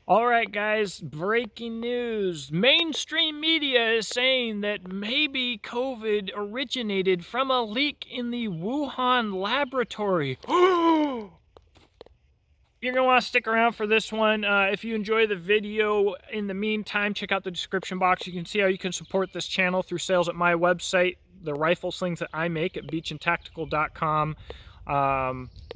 All right, guys, breaking news. Mainstream media is saying that maybe COVID originated from a leak in the Wuhan laboratory. You're going to want to stick around for this one. If you enjoy the video, in the meantime, check out the description box. You can see how you can support this channel through sales at my website, the rifle slings that I make at beachandtactical.com.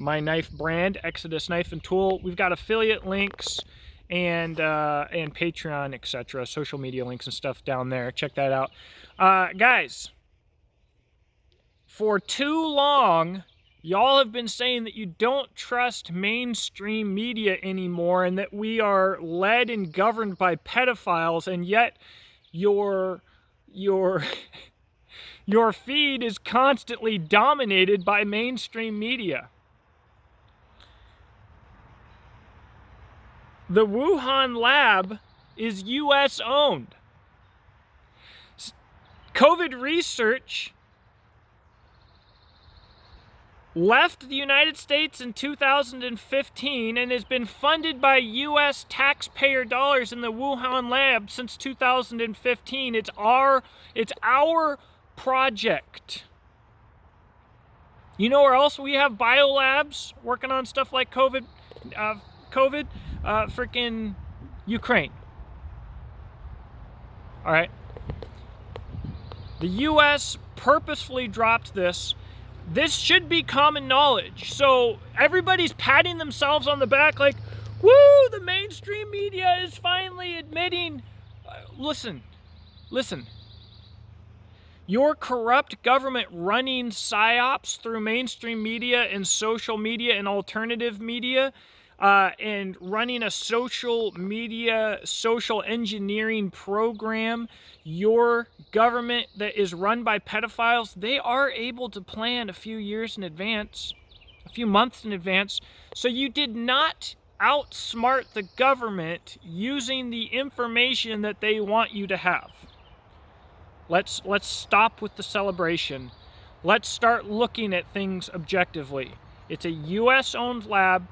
My knife brand, Exodus Knife and Tool. We've got affiliate links and Patreon, etc., social media links and stuff down there. Check that out. Guys, for too long, y'all have been saying that you don't trust mainstream media anymore and that we are led and governed by pedophiles, and yet your your feed is constantly dominated by mainstream media. The Wuhan lab is US owned. COVID research left the United States in 2015 and has been funded by US taxpayer dollars in the Wuhan lab since 2015. It's our project. You know where else we have biolabs working on stuff like COVID? Freaking Ukraine. All right. The US purposefully dropped this. This should be common knowledge. So everybody's patting themselves on the back like, woo, the mainstream media is finally admitting. Listen. Your corrupt government running psyops through mainstream media and social media and alternative media, and running a social media, social engineering program, your government that is run by pedophiles, they are able to plan a few years in advance, a few months in advance. So you did not outsmart the government using the information that they want you to have. Let's stop with the celebration. Let's start looking at things objectively. It's a US-owned lab.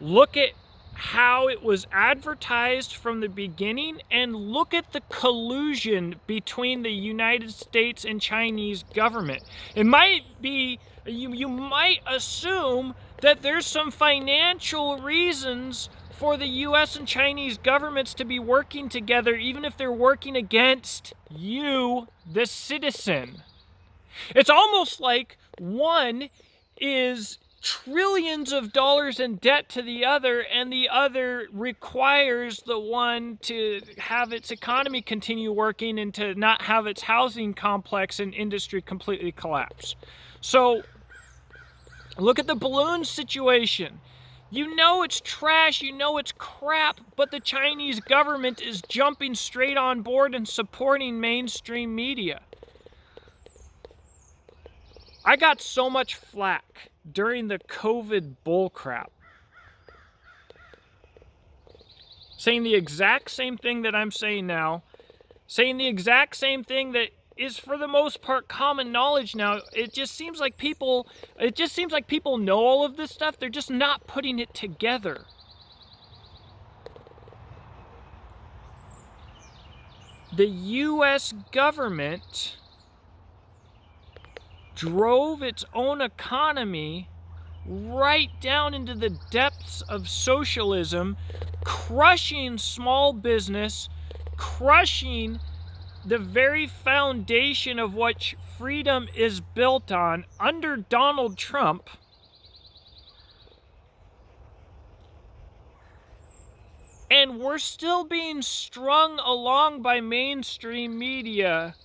Look at how it was advertised from the beginning, and look at the collusion between the United States and Chinese government. It might be, you might assume that there's some financial reasons for the US and Chinese governments to be working together, even if they're working against you, the citizen. It's almost like one is trillions of dollars in debt to the other, and the other requires the one to have its economy continue working and to not have its housing complex and industry completely collapse. So look at the balloon situation. You know it's trash, you know it's crap, but the Chinese government is jumping straight on board and supporting mainstream media. I got so much flack during the COVID bullcrap, saying the exact same thing that I'm saying now, saying the exact same thing that is for the most part common knowledge now. It just seems like people know all of this stuff. They're just not putting it together. The US government drove its own economy right down into the depths of socialism, crushing small business, crushing the very foundation of what freedom is built on under Donald Trump. And we're still being strung along by mainstream media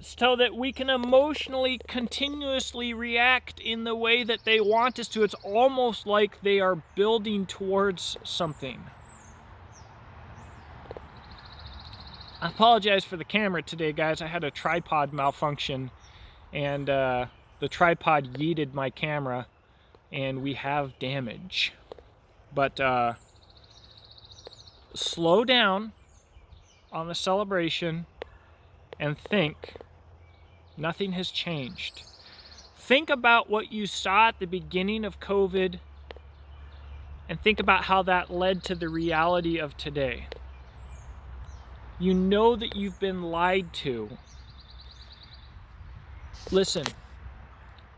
so that we can emotionally continuously react in the way that they want us to. It's almost like they are building towards something. I apologize for the camera today, guys. I had a tripod malfunction, and the tripod yeeted my camera, and we have damage. But slow down on the celebration and think. Nothing has changed. Think about what you saw at the beginning of COVID And think about how that led to the reality of today. You know that you've been lied to. Listen,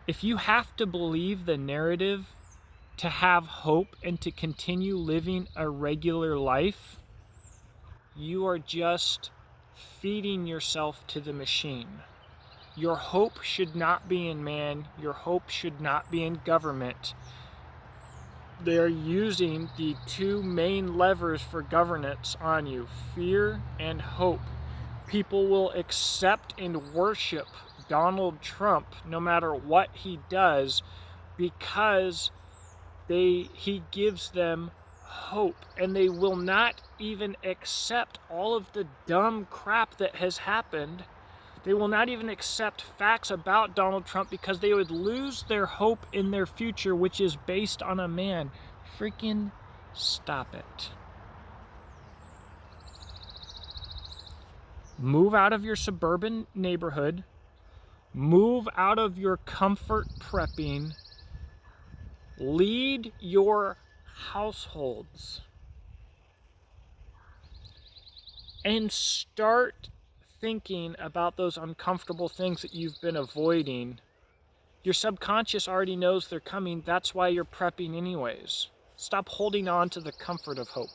if you have to believe the narrative to have hope and to continue living a regular life, you are just feeding yourself to the machine. Your hope should not be in man. Your hope should not be in government. They're using the two main levers for governance on you, fear and hope. People will accept and worship Donald Trump no matter what he does because he gives them hope, and they will not even accept all of the dumb crap that has happened. They will not even accept facts about Donald Trump because they would lose their hope in their future, which is based on a man. Freaking stop it. Move out of your suburban neighborhood. Move out of your comfort prepping. Lead your households. And start thinking about those uncomfortable things that you've been avoiding. Your subconscious already knows they're coming. That's why you're prepping anyways. Stop holding on to the comfort of hope.